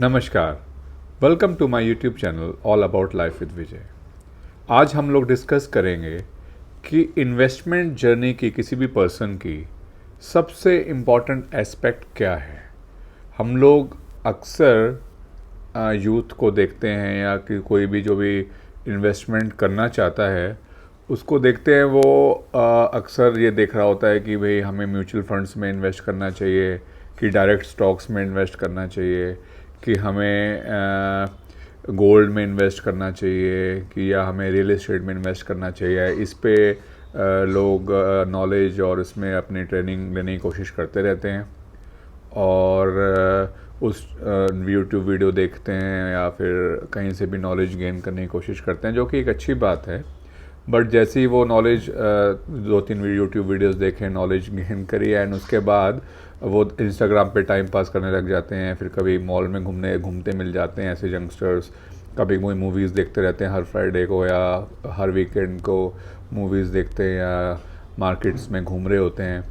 नमस्कार। Welcome to my YouTube channel all about life with Vijay. आज हम लोग डिस्कस करेंगे कि इन्वेस्टमेंट जर्नी की किसी भी पर्सन की सबसे इम्पॉर्टेंट एस्पेक्ट क्या है। हम लोग अक्सर यूथ को देखते हैं या कि कोई भी जो भी इन्वेस्टमेंट करना चाहता है उसको देखते हैं। वो अक्सर ये देख रहा होता है कि भाई हमें म्यूचुअल फंड्स में इन्वेस्ट करना चाहिए, कि डायरेक्ट स्टॉक्स में इन्वेस्ट करना चाहिए, कि हमें गोल्ड में इन्वेस्ट करना चाहिए, कि या हमें रियल एस्टेट में इन्वेस्ट करना चाहिए। इस पे लोग नॉलेज और इसमें अपनी ट्रेनिंग लेने की कोशिश करते रहते हैं और उस यूट्यूब वीडियो देखते हैं या फिर कहीं से भी नॉलेज गेन करने की कोशिश करते हैं, जो कि एक अच्छी बात है। बट जैसे ही वो नॉलेज 2-3 यूट्यूब वीडियोस देखें, नॉलेज गेन करी, एंड उसके बाद वो इंस्टाग्राम पे टाइम पास करने लग जाते हैं। फिर कभी मॉल में घूमते मिल जाते हैं ऐसे यंगस्टर्स। कभी कोई मूवीज़ देखते रहते हैं हर फ्राइडे को या हर वीकेंड को मूवीज़ देखते हैं या मार्केट्स में घूम रहे होते हैं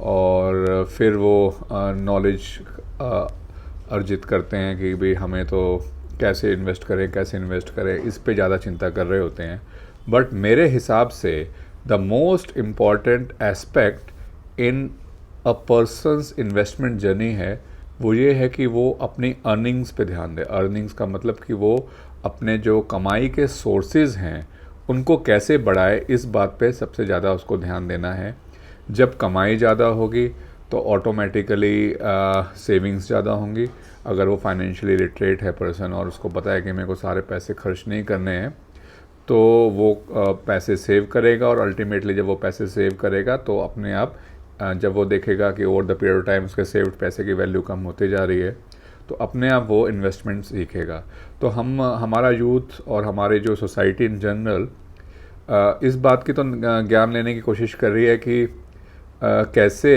और फिर वो नॉलेज अर्जित करते हैं कि भाई हमें तो कैसे इन्वेस्ट करें, इस पे ज़्यादा चिंता कर रहे होते हैं। बट मेरे हिसाब से the most important aspect in a person's investment journey है वो ये है कि वो अपनी अर्निंग्स पे ध्यान दे। अर्निंग्स का मतलब कि वो अपने जो कमाई के सोर्सेज हैं उनको कैसे बढ़ाए, इस बात पे सबसे ज़्यादा उसको ध्यान देना है। जब कमाई ज़्यादा होगी तो ऑटोमेटिकली सेविंग्स ज़्यादा होंगी। अगर वो फाइनेंशियली लिटरेट है पर्सन और उसको पता है कि मेरे को सारे पैसे खर्च नहीं करने हैं, तो वो पैसे सेव करेगा और अल्टीमेटली जब वो पैसे सेव करेगा तो अपने आप जब वो देखेगा कि over the period of time उसके सेव्ड पैसे की वैल्यू कम होती जा रही है तो अपने आप वो इन्वेस्टमेंट सीखेगा। तो हमारा यूथ और हमारे जो सोसाइटी इन जनरल इस बात की तो ज्ञान लेने की कोशिश कर रही है कि कैसे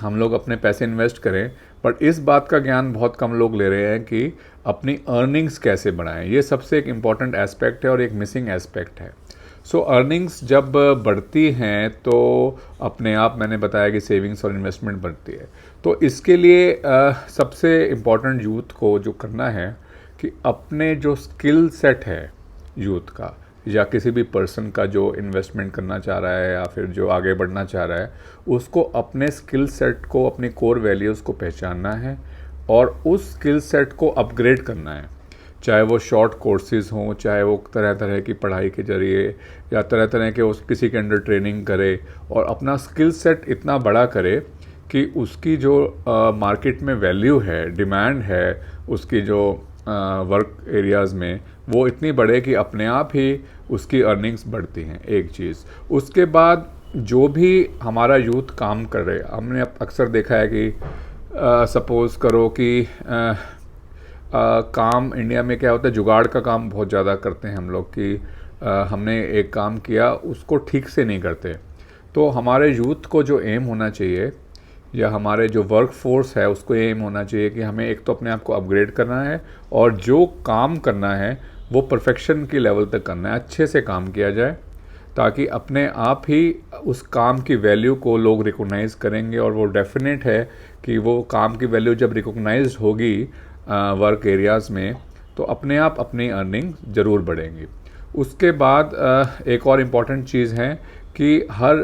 हम लोग अपने पैसे इन्वेस्ट करें, बट इस बात का ज्ञान बहुत कम लोग ले रहे हैं कि अपनी अर्निंग्स कैसे बढ़ाएं। ये सबसे एक इम्पॉर्टेंट एस्पेक्ट है और एक मिसिंग एस्पेक्ट है। सो अर्निंग्स जब बढ़ती हैं तो अपने आप मैंने बताया कि सेविंग्स और इन्वेस्टमेंट बढ़ती है। तो इसके लिए सबसे इम्पॉर्टेंट यूथ को जो करना है कि अपने जो स्किल सेट है यूथ का या किसी भी पर्सन का जो इन्वेस्टमेंट करना चाह रहा है या फिर जो आगे बढ़ना चाह रहा है, उसको अपने स्किल सेट को, अपनी कोर वैल्यूज़ को पहचानना है और उस स्किल सेट को अपग्रेड करना है। चाहे वो शॉर्ट कोर्सेज हों, चाहे वो तरह तरह की पढ़ाई के जरिए या तरह तरह के उस किसी के अंडर ट्रेनिंग करे और अपना स्किल सेट इतना बड़ा करे कि उसकी जो मार्केट में वैल्यू है, डिमांड है उसकी जो वर्क एरियाज़ में, वो इतनी बढ़े कि अपने आप ही उसकी अर्निंग्स बढ़ती हैं। एक चीज़। उसके बाद जो भी हमारा यूथ काम कर रहे, हमने अक्सर देखा है कि सपोज़ करो कि काम इंडिया में क्या होता है, जुगाड़ का काम बहुत ज़्यादा करते हैं हम लोग कि हमने एक काम किया उसको ठीक से नहीं करते। तो हमारे यूथ को जो एम होना चाहिए या हमारे जो वर्क फोर्स है उसको एम होना चाहिए कि हमें एक तो अपने आप को अपग्रेड करना है और जो काम करना है वो परफेक्शन की लेवल तक करना है, अच्छे से काम किया जाए ताकि अपने आप ही उस काम की वैल्यू को लोग रिकॉग्नाइज़ करेंगे। और वो डेफिनेट है कि वो काम की वैल्यू जब रिकॉग्नाइज्ड होगी वर्क एरियाज़ में तो अपने आप अपनी अर्निंग ज़रूर बढ़ेंगी। उसके बाद एक और इम्पॉर्टेंट चीज़ है कि हर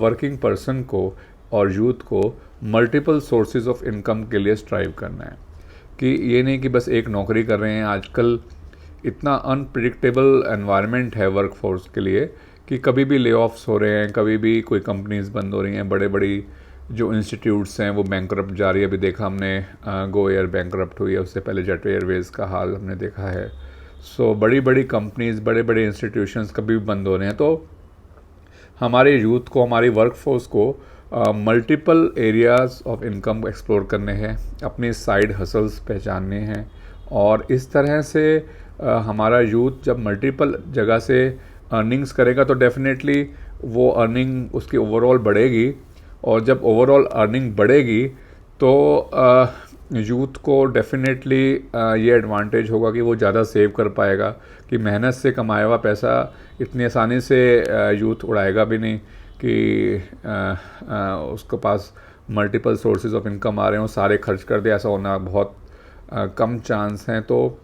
वर्किंग पर्सन को और यूथ को मल्टीपल सोर्सेज ऑफ इनकम के लिए स्ट्राइव करना है कि ये नहीं कि बस एक नौकरी कर रहे हैं। आजकल इतना अनप्रिडिक्टेबल एनवायरनमेंट है वर्क फोर्स के लिए कि कभी भी ले ऑफ्स हो रहे हैं, कभी भी कोई कंपनीज बंद हो रही हैं, बड़े बड़ी जो इंस्टीट्यूट्स हैं वो बैंकरप्ट जा रही है। अभी देखा हमने गो एयर बैंकरप्ट हुई है, उससे पहले जेट एयरवेज़ का हाल हमने देखा है। सो बड़ी बड़ी कंपनीज, बड़े बड़े इंस्टीट्यूशंस कभी भी बंद हो रहे हैं। तो हमारे यूथ को, हमारी वर्क फोर्स को multiple areas of income explore करने हैं, अपने साइड हसल्स पहचानने हैं और इस तरह से हमारा यूथ जब मल्टीपल जगह से अर्निंग्स करेगा तो डेफिनेटली वो अर्निंग उसकी ओवरऑल बढ़ेगी और जब ओवरऑल अर्निंग बढ़ेगी तो यूथ को डेफिनेटली ये एडवांटेज होगा कि वो ज़्यादा सेव कर पाएगा कि मेहनत से कमाया हुआ पैसा इतनी आसानी से यूथ उड़ाएगा भी नहीं कि उसके पास मल्टीपल सोर्सेज ऑफ इनकम आ रहे हों, सारे खर्च कर दे। ऐसा होना बहुत कम चांस हैं, तो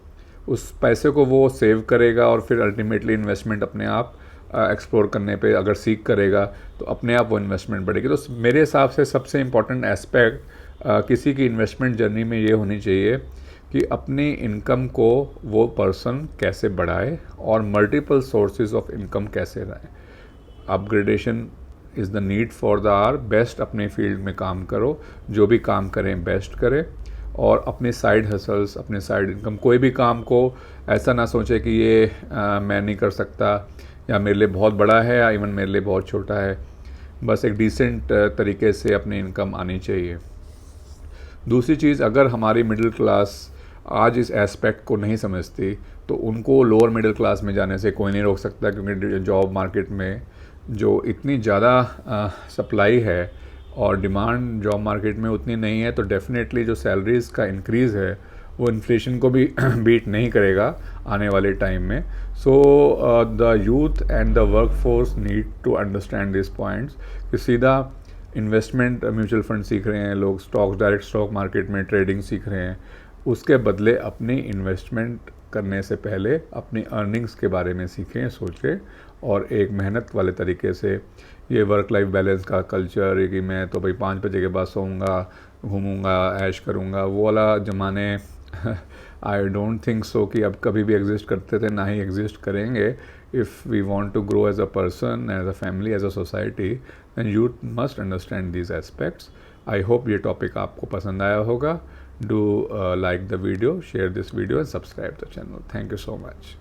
उस पैसे को वो सेव करेगा और फिर अल्टीमेटली इन्वेस्टमेंट अपने आप एक्सप्लोर करने पे अगर सीख करेगा तो अपने आप वो इन्वेस्टमेंट बढ़ेगी। तो मेरे हिसाब से सबसे इम्पॉर्टेंट एस्पेक्ट किसी की इन्वेस्टमेंट जर्नी में ये होनी चाहिए कि अपनी इनकम को वो पर्सन कैसे बढ़ाए और मल्टीपल सोर्सेज ऑफ इनकम कैसे लाए। Upgradation is the need for the hour. Best अपने फील्ड में काम करो, जो भी काम करें बेस्ट करें, और अपने साइड हसल्स, अपने साइड इनकम, कोई भी काम को ऐसा ना सोचे कि ये मैं नहीं कर सकता या मेरे लिए बहुत बड़ा है या इवन मेरे लिए बहुत छोटा है। बस एक डिसेंट तरीके से अपनी इनकम आनी चाहिए। दूसरी चीज़, अगर हमारी मिडिल क्लास आज इस एस्पेक्ट को नहीं समझती तो उनको लोअर मिडिल क्लास में जाने से कोई नहीं रोक सकता, क्योंकि जॉब मार्केट में जो इतनी ज़्यादा सप्लाई है और डिमांड जॉब मार्केट में उतनी नहीं है, तो डेफिनेटली जो सैलरीज़ का इंक्रीज़ है वो इन्फ्लेशन को भी बीट नहीं करेगा आने वाले टाइम में। So the youth and the work force need to understand this points कि सीधा इन्वेस्टमेंट म्यूचुअल फंड सीख रहे हैं लोग, स्टॉक, डायरेक्ट स्टॉक मार्केट में ट्रेडिंग सीख रहे हैं, उसके बदले अपनी इन्वेस्टमेंट करने से पहले अपनी अर्निंग्स के बारे में सीखें, सोचें, और एक मेहनत वाले तरीके से ये वर्क लाइफ बैलेंस का कल्चर है कि मैं तो भाई 5 बजे के बाद सोऊंगा, घूमूंगा, ऐश करूंगा, वो वाला ज़माने आई डोंट थिंक सो कि अब कभी भी एग्जिस्ट करते थे, ना ही एग्जिस्ट करेंगे। If we want to grow as a person, as a family, as a society, then you must understand these aspects. I hope ये टॉपिक आपको पसंद आया होगा। Do like the video, share this video and subscribe the channel. Thank you so much.